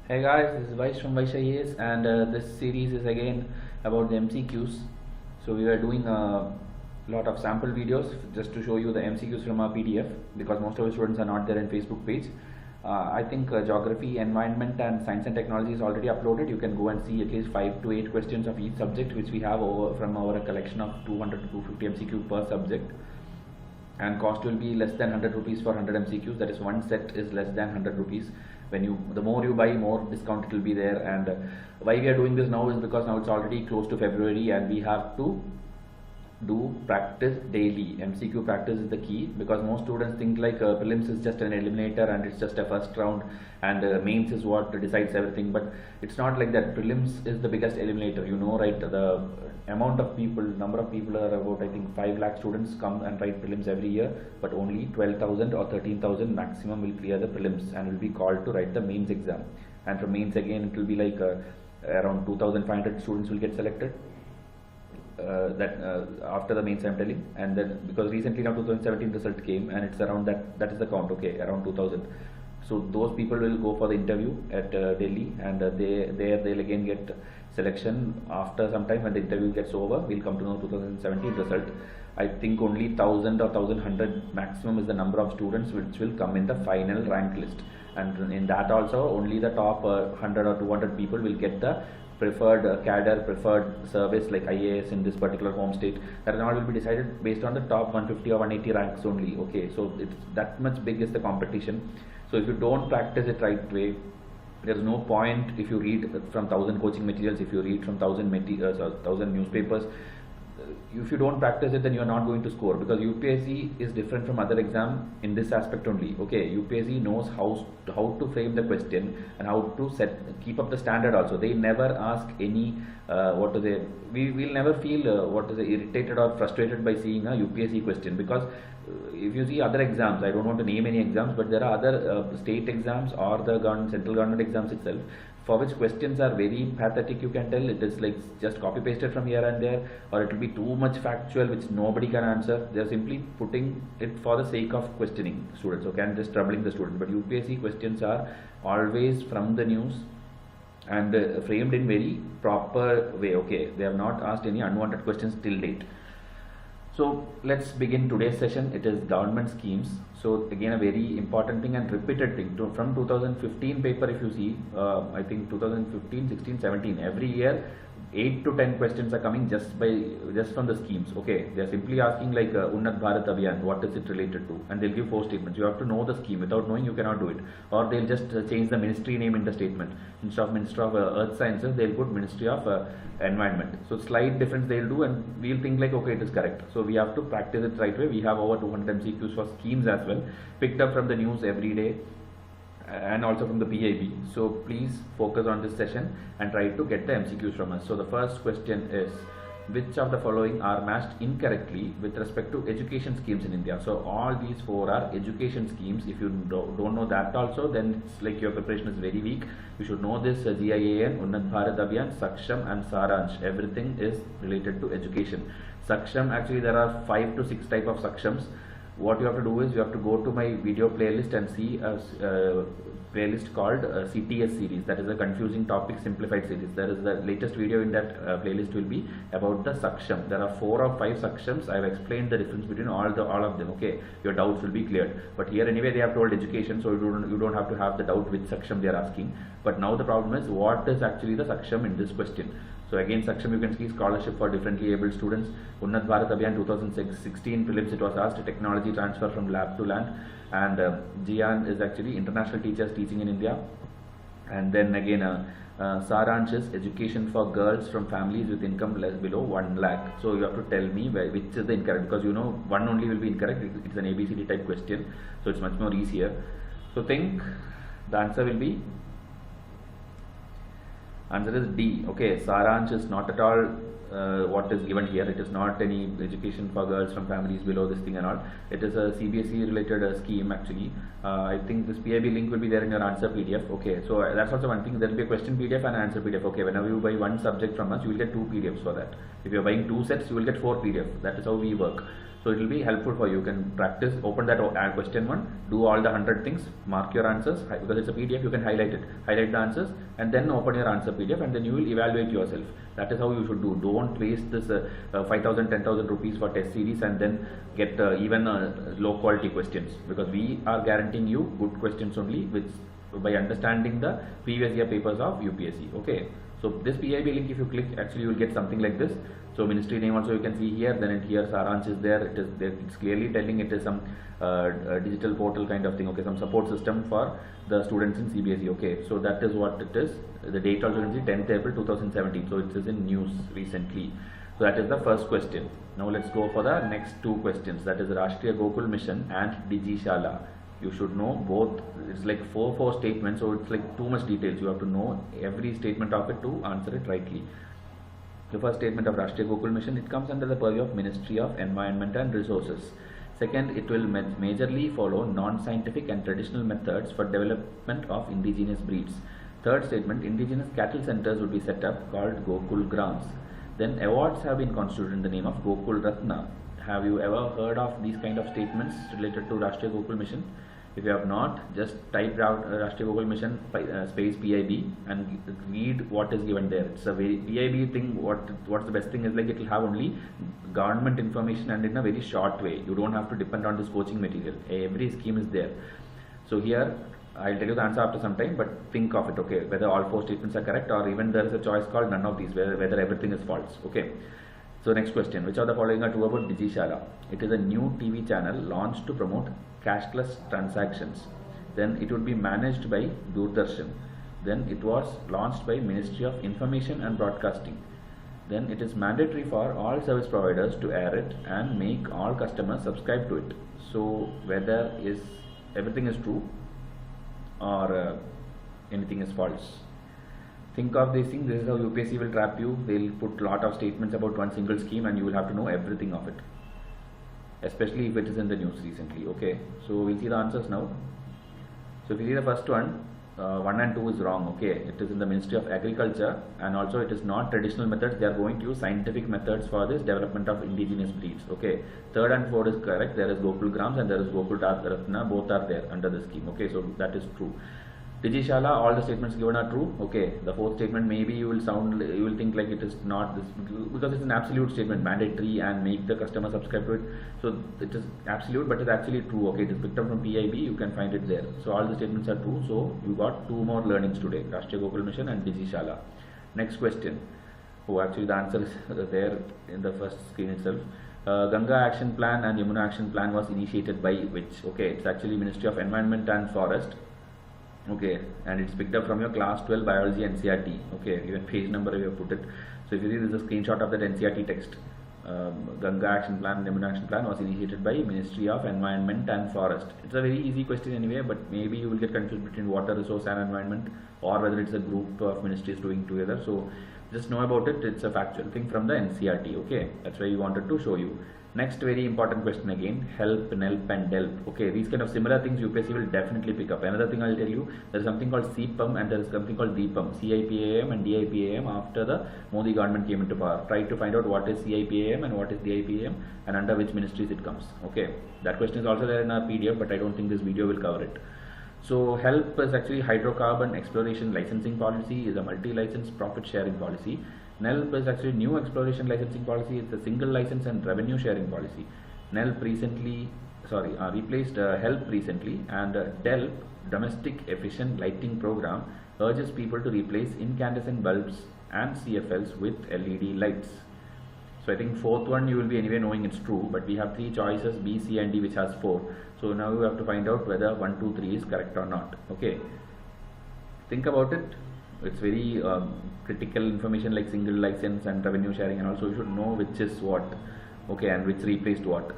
Hey guys, this is Vice from Vaishayes, and this series is again about the MCQs. So we are doing a lot of sample videos just to show you the MCQs from our PDF because most of the students are not there in Facebook page. I think geography, environment, and science and technology is already uploaded. You can go and see at least 5 to 8 questions of each subject, which we have over from our collection of 200 to 250 MCQ per subject. And cost will be less than 100 rupees for 100 MCQs. That is, one set is less than 100 rupees. When you, the more you buy, more discount it will be there. And why we are doing this now is because now it's already close to February and we have to do practice daily. MCQ practice is the key because most students think like prelims is just an eliminator and it's just a first round, and mains is what decides everything. But it's not like that. Prelims is the biggest eliminator, you know, right? The amount of people, number of people are about, I think, 5 lakh students come and write prelims every year, but only 12,000 or 13,000 maximum will clear the prelims and will be called to write the mains exam. And from mains again it will be like around 2,500 students will get selected. After the mains I'm telling, and then because recently now 2017 result came and it's around that is the count, okay, around 2000. So those people will go for the interview at Delhi, and they'll again get selection after some time. When the interview gets over, we'll come to know 2017 result. I think only 1000 or 1100 maximum is the number of students which will come in the final rank list, and in that also only the top 100 or 200 people will get the preferred cadre, preferred service like IAS in this particular home state. That all will be decided based on the top 150 or 180 ranks only. Okay, so it's that much big is the competition. So if you don't practice it right way, there is no point if you read from 1000 coaching materials, if you read from 1000 newspapers. If you don't practice it, then you are not going to score, because UPSC is different from other exam in this aspect only. Okay, UPSC knows how to frame the question and how to keep up the standard also. They never ask any we will never feel irritated or frustrated by seeing a UPSC question, because if you see other exams, I don't want to name any exams, but there are other state exams or the central government exams itself, for which questions are very pathetic. You can tell it is like just copy pasted from here and there, or it will be too much factual which nobody can answer. They are simply putting it for the sake of questioning students, okay, and just troubling the students. But UPSC questions are always from the news and framed in very proper way. Okay, they have not asked any unwanted questions till date. So let's begin today's session. It is government schemes. So again, a very important thing and repeated thing from 2015 paper. If you see, I think 2015, 16, 17, every year 8 to 10 questions are coming just from the schemes. Okay, they are simply asking like Unnat Bharat Abhiyan, what is it related to, and they'll give 4 statements. You have to know the scheme. Without knowing, you cannot do it. Or they'll just change the ministry name in the statement. Instead of Ministry of Earth Sciences, they'll put Ministry of Environment. So slight difference they'll do, and we'll think like, okay, it is correct. So we have to practice it right way. We have over 200 MCQs for schemes as well, picked up from the news every day and also from the PIB. So please focus on this session and try to get the MCQs from us. So the first question is, which of the following are matched incorrectly with respect to education schemes in India? So all these 4 are education schemes. If you don't know that also, then it's like your preparation is very weak. You should know this GIAN, Unnat Bharat Abhiyan, Saksham and Saransh. Everything is related to education. Saksham, actually there are 5 to 6 type of Sakshams. What you have to do is you have to go to my video playlist and see a playlist called CTS series. That is a confusing topic simplified series. There is the latest video in that playlist will be about the Saksham. There are 4 or 5 Sakshams. I have explained the difference between all of them. Okay, your doubts will be cleared. But here anyway they have told education, so you don't have to have the doubt which Saksham they are asking. But now the problem is, what is actually the Saksham in this question? So again, Saksham, you can see scholarship for differently abled students. Unnat Bharat Abhiyan 2016 prelims, it was asked technology transfer from lab to land, and GIAN is actually international teachers teaching in India. And then again Saransh is education for girls from families with income below 1 lakh. So you have to tell me which is the incorrect, because you know one only will be incorrect. It's an ABCD type question, so it's much more easier. So think the answer will be, answer is D. Okay, Saransh is not at all what is given here. It is not any education for girls from families below this thing and all. It is a CBSE related scheme actually. I think this PIB link will be there in your answer PDF. Okay, so that's also one thing. There will be a question PDF and an answer PDF. Okay, whenever you buy one subject from us, you will get 2 PDFs for that. If you are buying 2 sets, you will get 4 PDFs. That is how we work. So it will be helpful for you. You can practice, open that question one, do all the 100 things, mark your answers, because it's a PDF, you can highlight it, highlight the answers, and then open your answer PDF, and then you will evaluate yourself. That is how you should do. Don't waste this 5,000, 10,000 rupees for test series and then get even low quality questions, because we are guaranteeing you good questions only, which by understanding the previous year papers of UPSC. Okay, so this PIB link, if you click, actually you will get something like this. So ministry name also you can see here, then here Saransh is there, it is there, it's clearly telling it is some digital portal kind of thing, okay, some support system for the students in CBSE. Okay, so that is what it is. The date also you can see 10th April 2017, so it is in news recently. So that is the first question. Now let's go for the next two questions, that is Rashtriya Gokul Mission and Digishala. You should know both. It's like four statements, so it's like too much details. You have to know every statement of it to answer it rightly. The first statement of Rashtriya Gokul Mission, it comes under the purview of Ministry of Environment and Resources. Second, it will majorly follow non-scientific and traditional methods for development of indigenous breeds. Third statement, indigenous cattle centers will be set up called Gokul Grams. Then awards have been constituted in the name of Gokul Ratna. Have you ever heard of these kind of statements related to Rashtriya Gokul Mission? If you have not, just type out Rashtriya Gokul Mission space PIB and read what is given there. It's a very PIB thing. What's the best thing is, like, it will have only government information and in a very short way. You don't have to depend on this coaching material. Every scheme is there. So here I'll tell you the answer after some time, but think of it, okay, whether all four statements are correct, or even there is a choice called none of these, whether everything is false. Okay. So next question, which of the following are true about Digishala? It is a new TV channel launched to promote cashless transactions. Then it would be managed by Doordarshan. Then it was launched by Ministry of Information and Broadcasting. Then it is mandatory for all service providers to air it and make all customers subscribe to it. So whether everything is true or anything is false. Think of these things. This is how UPSC will trap you. They'll put lot of statements about one single scheme and you will have to know everything of it, especially if it is in the news recently. Okay, so we'll see the answers now. So if you see the first one, 1 and 2 is wrong. Okay, it is in the Ministry of Agriculture, and also it is not traditional methods. They are going to use scientific methods for this development of indigenous breeds. Okay, 3rd and 4th is correct. There is Gokul Grams and there is Gokul Ratna. Both are there under the scheme. Okay, so that is true. Digishala, all the statements given are true. Okay, the 4th statement, maybe you will think like it is not this, because it's an absolute statement, mandatory and make the customer subscribe to it. So it is absolute, but it's actually true. Okay, it is picked up from PIB, you can find it there. So all the statements are true. So you got 2 more learnings today, Rashtriya Gokul Mission and Digishala. Next question. Oh, actually the answer is there in the first screen itself. Ganga Action Plan and Yamuna Action Plan was initiated by which? Okay, it's actually Ministry of Environment and Forest. Okay, and it's picked up from your class 12 biology NCRT. Okay, even page number you have put it. So if you see, this is a screenshot of that NCRT text. Ganga Action Plan, Yamuna Action Plan was initiated by Ministry of Environment and Forest. It's a very easy question anyway, but maybe you will get confused between water resource and environment, or whether it's a group of ministries doing together. So just know about it. It's a factual thing from the NCRT. Okay, that's why we wanted to show you. Next very important question again, help, NELP and DELP. Okay, these kind of similar things UPSC will definitely pick up. Another thing I'll tell you, there is something called CPAM and there is something called DPAM, CIPAM and DIPAM after the Modi government came into power. Try to find out what is CIPAM and what is DIPAM and under which ministries it comes. Okay, that question is also there in our PDF, but I don't think this video will cover it. So HELP is actually Hydrocarbon Exploration Licensing Policy, is a multi-license profit sharing policy. NELP is actually new exploration licensing policy. It's a single license and revenue sharing policy. NELP replaced HELP recently, and DELP, Domestic Efficient Lighting Program, urges people to replace incandescent bulbs and CFLs with LED lights. So I think 4th one you will be anyway knowing it's true, but we have 3 choices, B, C and D, which has 4. So now you have to find out whether 1, 2, 3 is correct or not. Okay, think about it. It's very critical information like single license and revenue sharing, and also you should know which is what, okay, and which replaced what.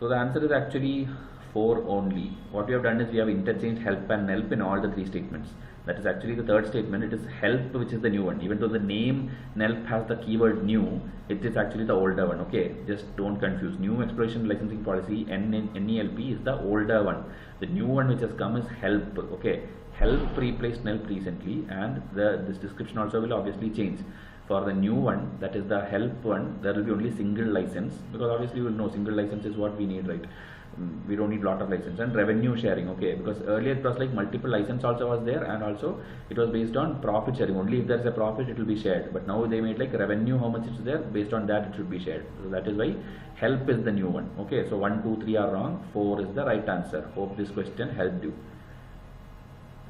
So the answer is actually 4 only. What we have done is we have interchanged HELP and NELP in all the 3 statements. That is actually the 3rd statement. It is HELP which is the new one. Even though the name NELP has the keyword new, it is actually the older one. Okay, just don't confuse. New Exploration Licensing Policy, NELP, is the older one. The new one which has come is HELP. Okay, HELP replaced NELP recently, and this description also will obviously change. For the new one, that is the help one, there will be only single license, because obviously you will know single license is what we need, right? We don't need lot of license. And revenue sharing, okay, because earlier it was like multiple license also was there, and also it was based on profit sharing. Only if there is a profit it will be shared, but now they made like revenue, how much it's there, based on that it should be shared. So that is why help is the new one. Okay, so 1, 2, 3 are wrong, 4 is the right answer. Hope this question helped you.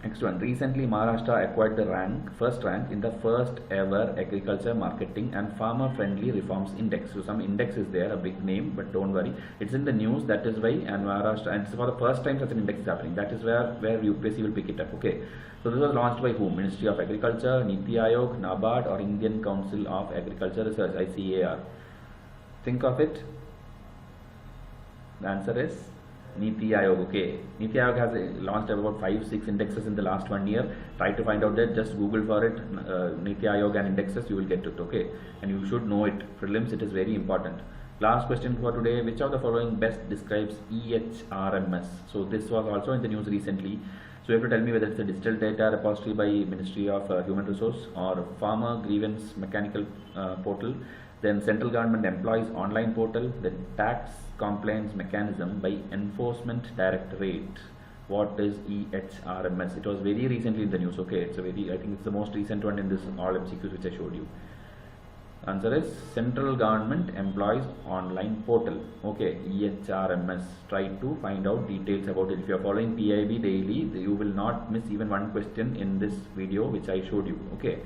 Next one, recently Maharashtra acquired the first rank in the first ever agriculture marketing and farmer friendly reforms index. So some index is there, a big name, but don't worry, it's in the news, that is why. And Maharashtra, and it's for the first time such an index is happening, that is where UPSC will pick it up. Okay, so this was launched by whom? Ministry of Agriculture, Niti Aayog, NABARD, or Indian Council of Agriculture Research, ICAR. Think of it. The answer is Niti Aayog. Okay, Niti Aayog has launched about 5-6 indexes in the last 1 year. Try to find out that, just Google for it, Niti Aayog and indexes, you will get it. Okay, and you should know it. Prelims, it is very important. Last question for today, which of the following best describes EHRMS? So this was also in the news recently. So you have to tell me whether it's a digital data repository by Ministry of Human Resource, or Farmer Grievance Mechanical Portal, then Central Government Employees Online Portal, then Tax Compliance Mechanism by Enforcement Directorate. What is EHRMS? It was very recently in the news. Okay, it's a very, I think it's the most recent one in this all MCQs which I showed you. Answer is Central Government Employees Online Portal. Okay, EHRMS. Try to find out details about it. If you are following PIB daily, you will not miss even one question in this video which I showed you. Okay,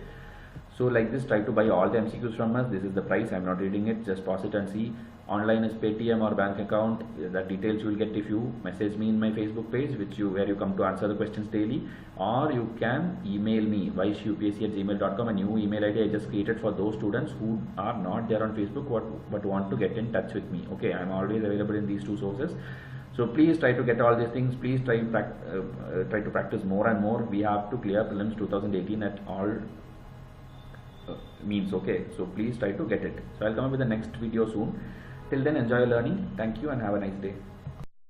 so like this, try to buy all the MCQs from us. This is the price, I am not reading it, just pause it and see. Online is Paytm or bank account. The details you will get if you message me in my Facebook page, where you come to answer the questions daily, or you can email me vaishupsc@gmail.com, a new email ID I just created for those students who are not there on Facebook but want to get in touch with me. Okay, I am always available in these two sources. So please try to get all these things. Please try to practice more and more. We have to clear prelims 2018 at all means. Okay, so please try to get it. So I'll come up with the next video soon. Till then, enjoy learning. Thank you and have a nice day.